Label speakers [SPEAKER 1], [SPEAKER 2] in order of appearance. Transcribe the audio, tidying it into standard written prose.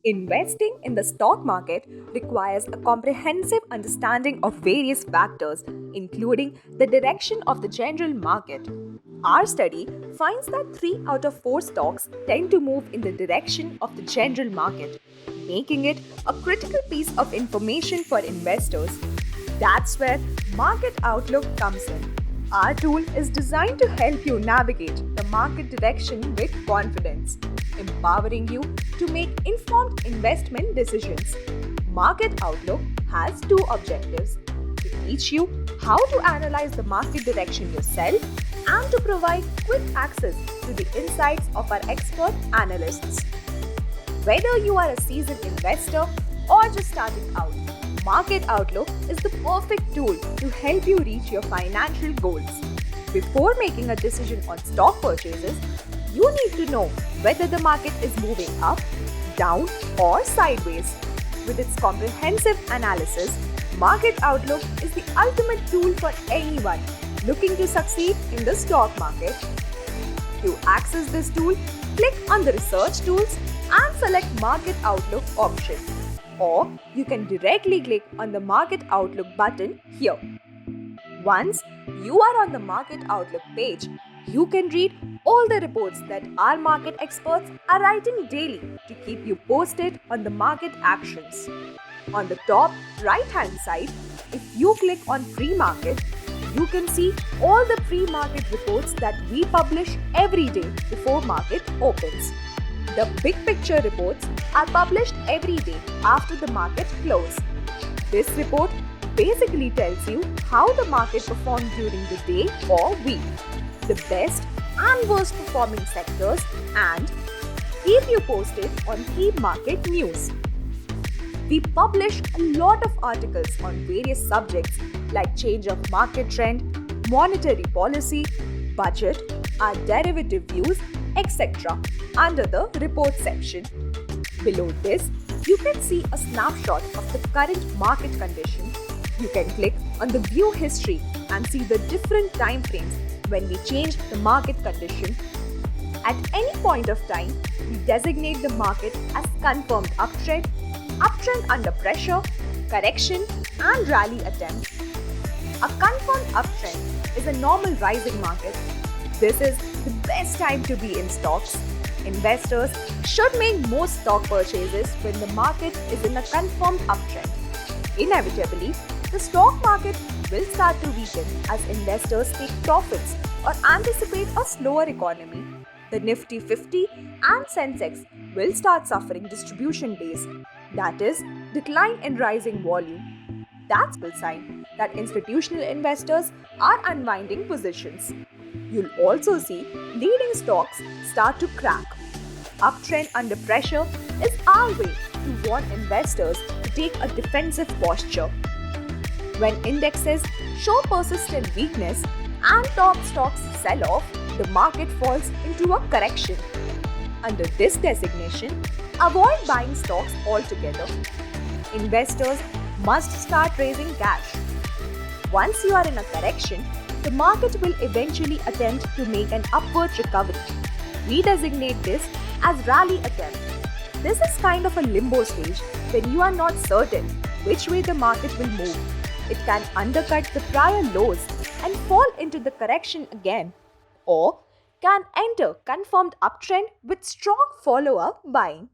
[SPEAKER 1] Investing in the stock market requires a comprehensive understanding of various factors, including the direction of the general market. Our study finds that 3 out of 4 stocks tend to move in the direction of the general market, making it a critical piece of information for investors. That's where Market Outlook comes in. Our tool is designed to help you navigate the market direction with confidence, empowering you to make informed investment decisions. Market Outlook has two objectives: to teach you how to analyze the market direction yourself and to provide quick access to the insights of our expert analysts. Whether you are a seasoned investor or just starting out, Market Outlook is the perfect tool to help you reach your financial goals. Before making a decision on stock purchases, you need to know whether the market is moving up, down, or sideways. With its comprehensive analysis, Market Outlook is the ultimate tool for anyone looking to succeed in the stock market. To access this tool, click on the Research Tools and select Market Outlook option. Or you can directly click on the Market Outlook button here. Once you are on the Market Outlook page, you can read all the reports that our market experts are writing daily to keep you posted on the market actions. On the top right hand side, if you click on Pre-Market, you can see all the pre-market reports that we publish every day before market opens. The big picture reports are published every day after the market close. This report basically tells you how the market performed during the day or week, the best and worst performing sectors, and keep you posted on key market news. We publish a lot of articles on various subjects like change of market trend, monetary policy, budget, our derivative views, etc. under the report section. Below this, you can see a snapshot of the current market condition. You can click on the view history and see the different time frames when we change the market condition. At any point of time, we designate the market as confirmed uptrend, uptrend under pressure, correction, and rally attempt. A confirmed uptrend is a normal rising market. This is the best time to be in stocks. Investors should make most stock purchases when the market is in a confirmed uptrend. Inevitably, the stock market will start to weaken as investors take profits or anticipate a slower economy. The Nifty 50 and Sensex will start suffering distribution days, that is, decline in rising volume. That's a sign that institutional investors are unwinding positions. You'll also see leading stocks start to crack. Uptrend under pressure is our way to warn investors to take a defensive posture. When indexes show persistent weakness and top stocks sell off, the market falls into a correction. Under this designation, avoid buying stocks altogether. Investors must start raising cash. Once you are in a correction, the market will eventually attempt to make an upward recovery. We designate this as rally attempt. This is kind of a limbo stage when you are not certain which way the market will move. It can undercut the prior lows and fall into the correction again, or can enter confirmed uptrend with strong follow-up buying.